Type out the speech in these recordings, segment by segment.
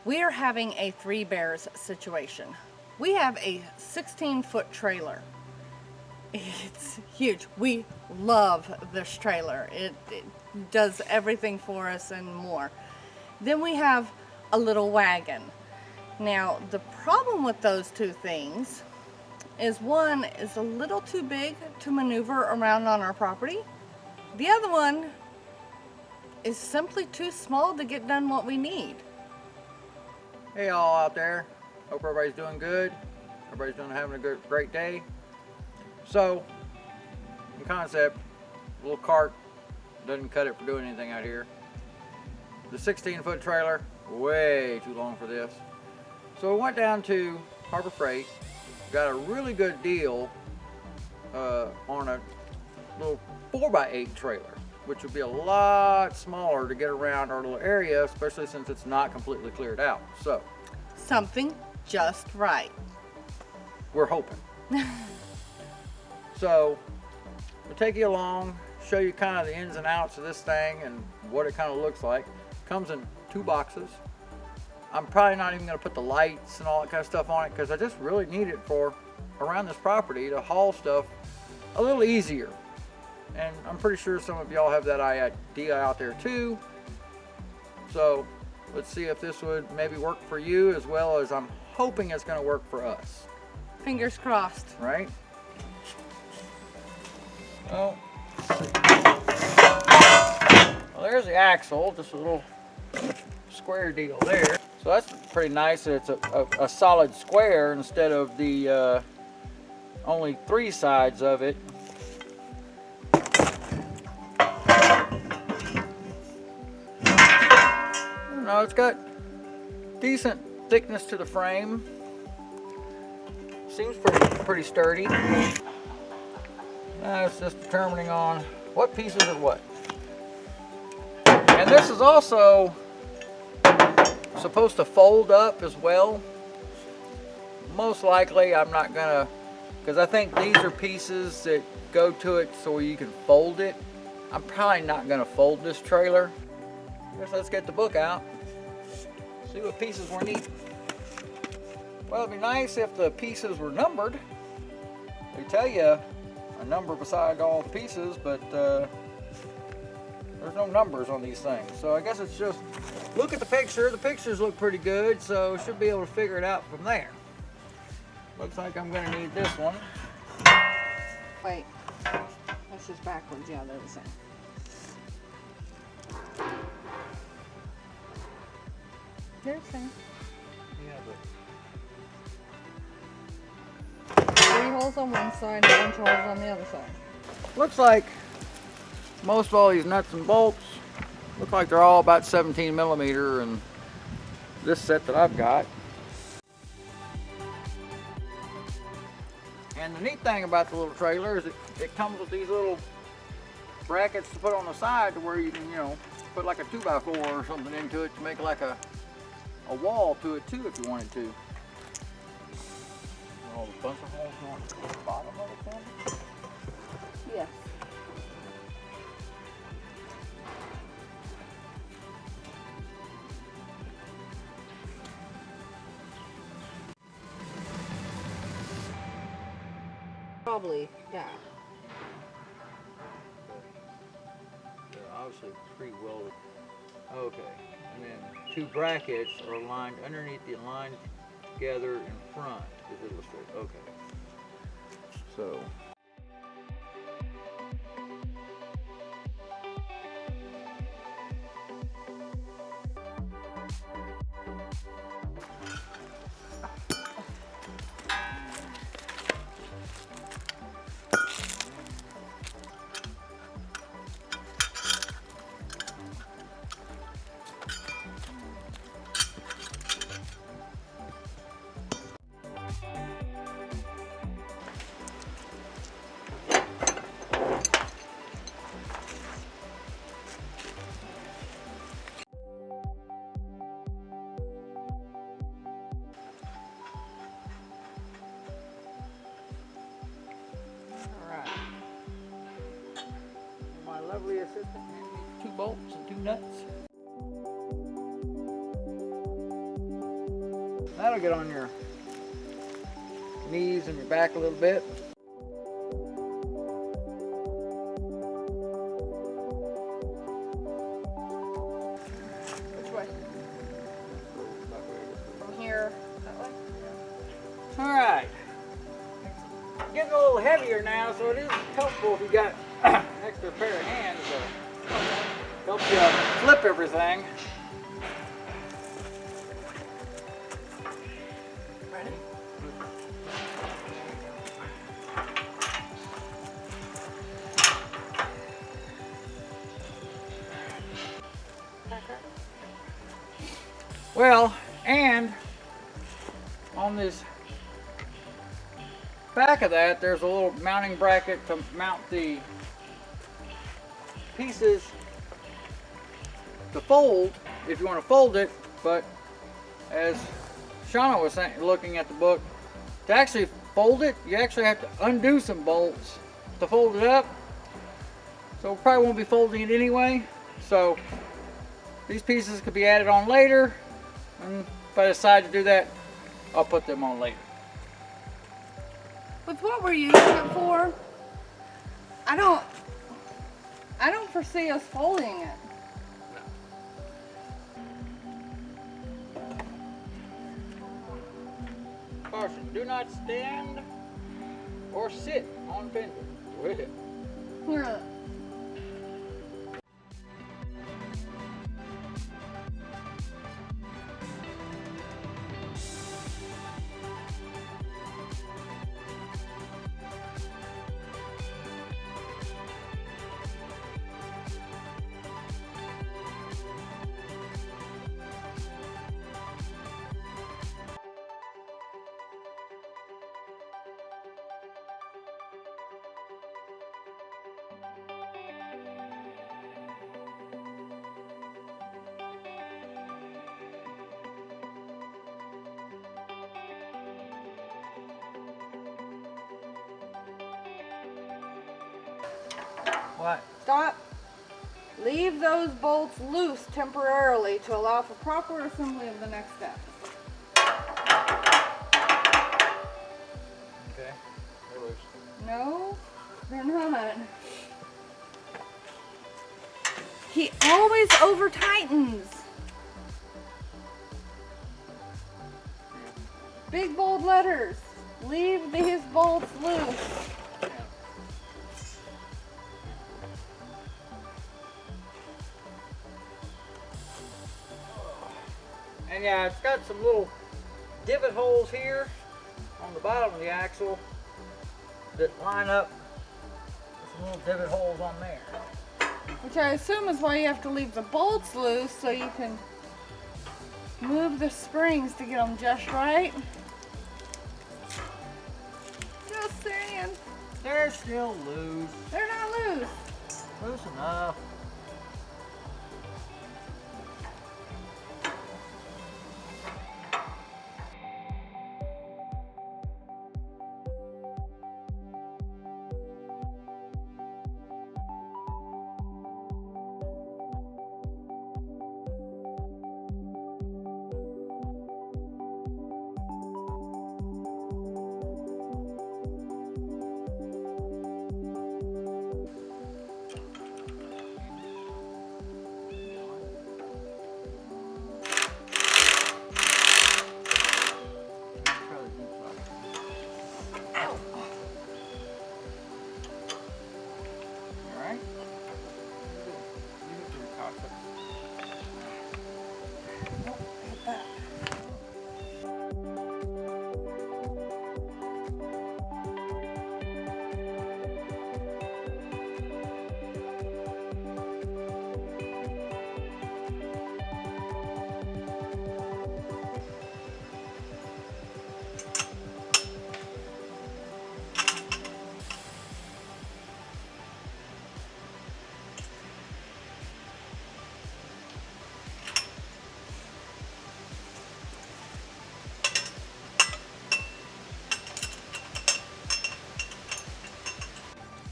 We are having a three bears situation. We have a 16-foot trailer. It's huge. We love this trailer. It does everything for us and more. Then we have a little wagon. Now, the problem with those two things is one is a little too big to maneuver around on our property. The other one is simply too small to get done what we need. Hey all out there, hope everybody's doing good. Everybody's having a great day. So, in concept, a little cart doesn't cut it for doing anything out here. The 16-foot trailer, way too long for this. So we went down to Harbor Freight, got a really good deal on a little 4x8 trailer, which would be a lot smaller to get around our little area, especially since it's not completely cleared out. So, something just right. We're hoping. So, we'll take you along, show you kind of the ins and outs of this thing and what it kind of looks like. Comes in 2 boxes. I'm probably not even going to put the lights and all that kind of stuff on it because I just really need it for around this property to haul stuff a little easier. And I'm pretty sure some of y'all have that idea out there too. So let's see if this would maybe work for you as well as I'm hoping it's going to work for us. Fingers crossed. Right? Well, there's the axle, just a little square deal there. So that's pretty nice that it's a solid square instead of the only 3 sides of it. No, it's got decent thickness to the frame. Seems pretty sturdy. Now it's just determining on what pieces are what. And this is also supposed to fold up as well. Most likely I'm not gonna, because I think these are pieces that go to it so you can fold it. I'm probably not gonna fold this trailer. Guess let's get the book out. See what pieces we're needing. Well, it'd be nice if the pieces were numbered. They tell you a number beside all the pieces, but there's no numbers on these things. So I guess it's just look at the picture. The pictures look pretty good, so should be able to figure it out from there. Looks like I'm gonna need this one. Wait, that's just backwards. Yeah, they're the same. They're the same. Yeah, but 3 holes on one side and a bunch of holes on the other side. looks like most of all these nuts and bolts look like they're all about 17 millimeter, and this set that I've got. And the neat thing about the little trailer is it comes with these little brackets to put on the side to where you can, you know, put like a 2x4 or something into it to make like a wall to it too if you wanted to. Oh, a bunch of holes on the bottom of it then? Yes. Probably, yeah. They're obviously pre-welded. Okay, and then 2 brackets are aligned underneath the aligned together in front is illustrated. Okay. So. Lovely assistant handed me 2 bolts and 2 nuts. That'll get on your knees and your back a little bit. Which way? From here, that way? All right. It's getting a little heavier now, so it is helpful if you got an extra pair of hands to help you flip everything. Ready? Well, and on this back of that, there's a little mounting bracket to mount the pieces to fold if you want to fold it. But as Shauna was saying, looking at the book, to actually fold it, you actually have to undo some bolts to fold it up. So we probably won't be folding it anyway. So these pieces could be added on later, and if I decide to do that, I'll put them on later. With what we're using it for, I don't foresee us folding it. Caution, do not stand or sit on fender. With it. Here. What? Stop. Leave those bolts loose temporarily to allow for proper assembly of the next step. Okay. They're loose. No, they're not. He always over tightens. Big bold letters. Leave these bolts loose. And yeah, it's got some little divot holes here on the bottom of the axle that line up with some little divot holes on there. Which I assume is why you have to leave the bolts loose so you can move the springs to get them just right. Just saying. They're still loose. They're not loose. Loose enough.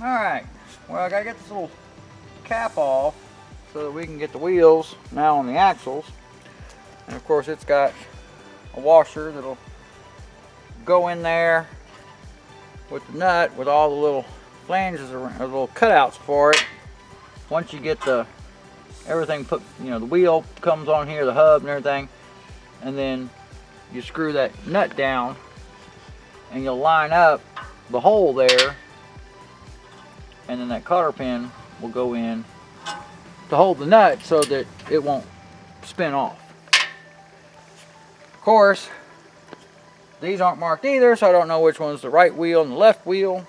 All right, well, I gotta get this little cap off so that we can get the wheels now on the axles. And of course it's got a washer that'll go in there with the nut with all the little flanges or little cutouts for it. Once you get everything put, the wheel comes on here, the hub and everything, and then you screw that nut down and you'll line up the hole there, and then that cotter pin will go in to hold the nut so that it won't spin off. Of course, these aren't marked either, so I don't know which one's the right wheel and the left wheel.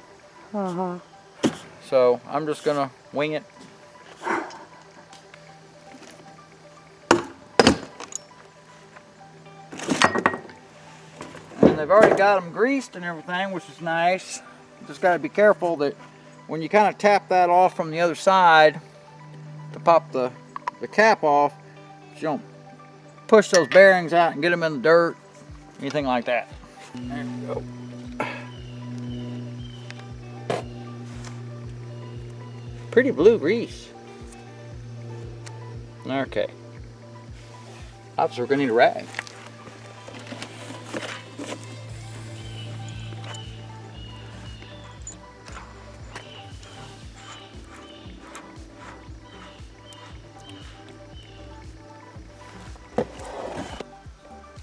So I'm just gonna wing it. And they've already got them greased and everything, which is nice. Just gotta be careful that when you kind of tap that off from the other side to pop the cap off, you don't push those bearings out and get them in the dirt, anything like that. There we go. Pretty blue grease. Okay. Obviously, we're gonna need a rag.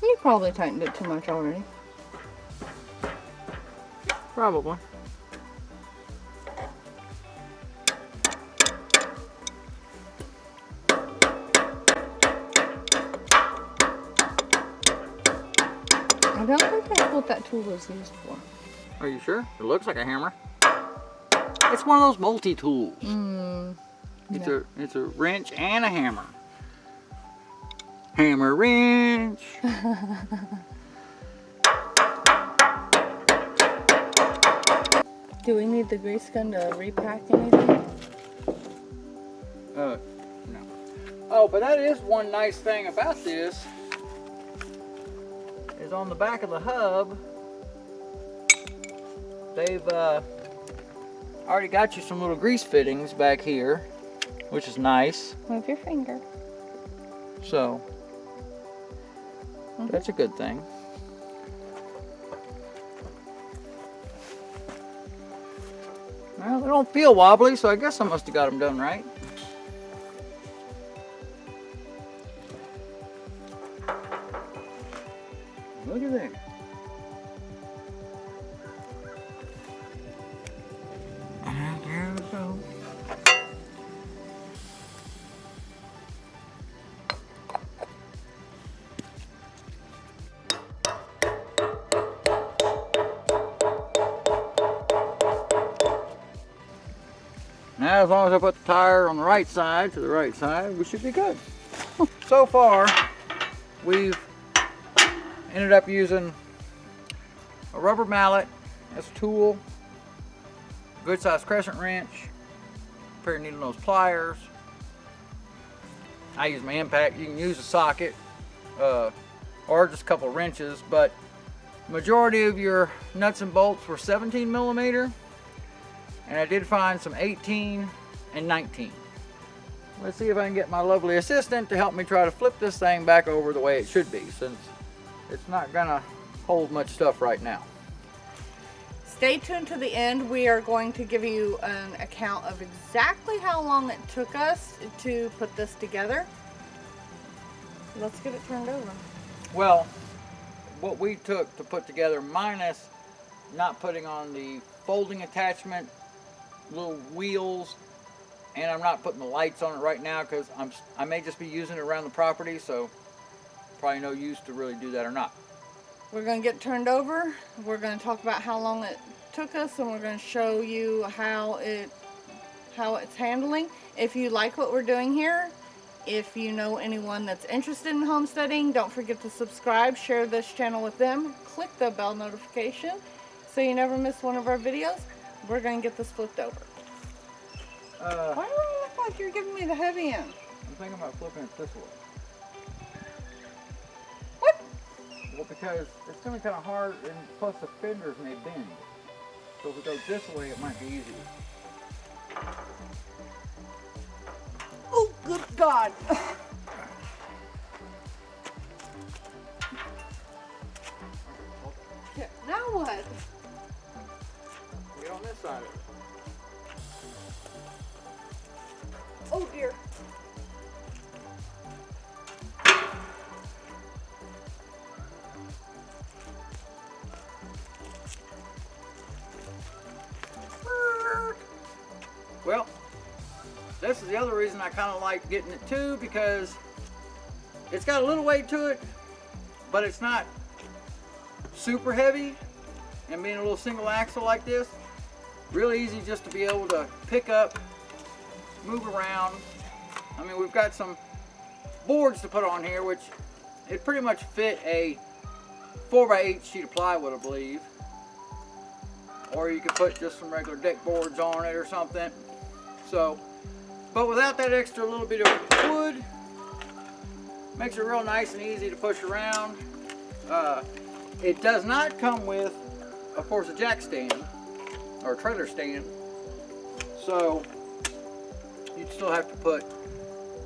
You probably tightened it too much already. Probably. I don't think that's what that tool is used for. Are you sure? It looks like a hammer. It's one of those multi-tools. It's a wrench and a hammer. Hammer wrench. Do we need the grease gun to repack anything? No. Oh, but that is one nice thing about this. Is on the back of the hub, they've already got you some little grease fittings back here, which is nice. Move your finger. So, that's a good thing. Well, they don't feel wobbly, so I guess I must have got them done right. Look at that. And there we go. Now, as long as I put the tire on the right side to the right side, we should be good. So far, we've ended up using a rubber mallet as a tool, a good sized crescent wrench, a pair of needle nose pliers. I use my impact. You can use a socket or just a couple of wrenches, but majority of your nuts and bolts were 17 millimeter, and I did find some 18 and 19. Let's see if I can get my lovely assistant to help me try to flip this thing back over the way it should be, since it's not gonna hold much stuff right now. Stay tuned to the end. We are going to give you an account of exactly how long it took us to put this together. Let's get it turned over. Well, what we took to put together, minus not putting on the folding attachment, little wheels, and I'm not putting the lights on it right now because I may just be using it around the property, so probably no use to really do that or not. We're going to get it turned over. We're going to talk about how long it took us, and we're going to show you how it's handling. If you like what we're doing here, if you know anyone that's interested in homesteading, don't forget to subscribe, share this channel with them, click the bell notification so you never miss one of our videos. We're going to get this flipped over. Why do I look like you're giving me the heavy end? I'm thinking about flipping it this way. What? Well, because it's going to be kind of hard, and plus the fenders may bend. So if we go this way, it might be easier. Oh, good God. Now what? Get on this side of it. Oh dear. Well, this is the other reason I kind of like getting it too, because it's got a little weight to it, but it's not super heavy. And being a little single axle like this, really easy just to be able to pick up, move around. I mean, we've got some boards to put on here, which it pretty much fit a 4x8 sheet of plywood, I believe. Or you could put just some regular deck boards on it or something. So, but without that extra little bit of wood, makes it real nice and easy to push around. It does not come with, of course, a jack stand or a trailer stand. So you'd still have to put,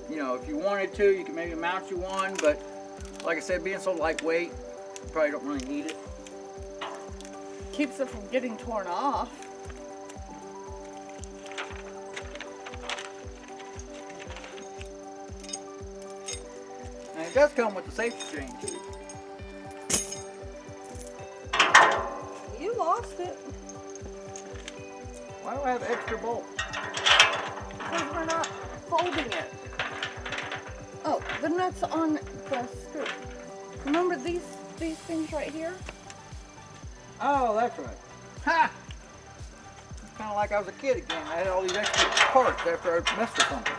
you know, if you wanted to, you can maybe mount you one, but like I said, being so lightweight, you probably don't really need it. Keeps it from getting torn off. And it does come with the safety chain too. You lost it. Why do I have extra bolts? Because we're not folding it. Oh, the nuts on the screw. Remember these things right here? Oh, that's right. Ha! It's kind of like I was a kid again. I had all these extra parts after I messed with something.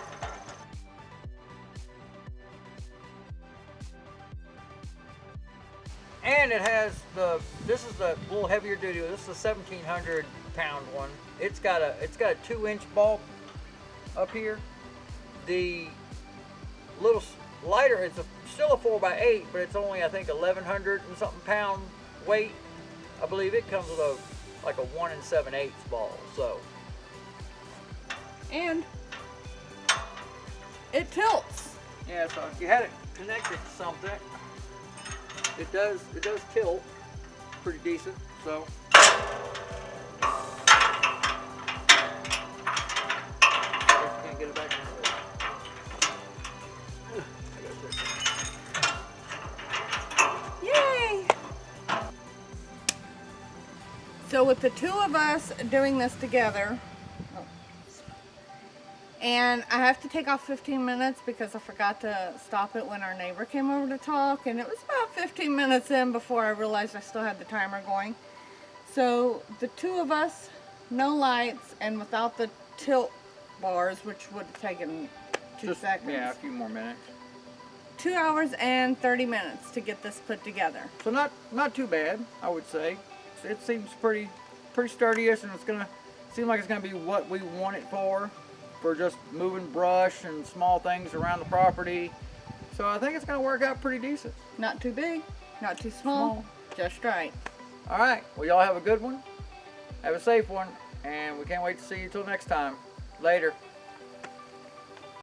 And it has this is the little heavier duty. This is the 1,700 pound one. It's got a 2-inch bulk up here. The little lighter, it's still a 4x8, but it's only, I think, 1,100 and something pound weight. I believe it comes with like a 1 7/8 ball. So, And it tilts. yeah, so if you had it connected to something, it does tilt pretty decent. So can't get it back in the Yay! So with the two of us doing this together, and I have to take off 15 minutes because I forgot to stop it when our neighbor came over to talk, and it was about 15 minutes in before I realized I still had the timer going. So the two of us, no lights, and without the tilt bars, which would have taken 2 seconds. Yeah, a few more minutes. 2 hours and 30 minutes to get this put together. So not too bad, I would say. It seems pretty sturdy-ish, and it's gonna seem like it's gonna be what we want it for just moving brush and small things around the property. So I think it's gonna work out pretty decent. Not too big, not too small, just right. All right, well, y'all have a good one. Have a safe one, and we can't wait to see you till next time. Later.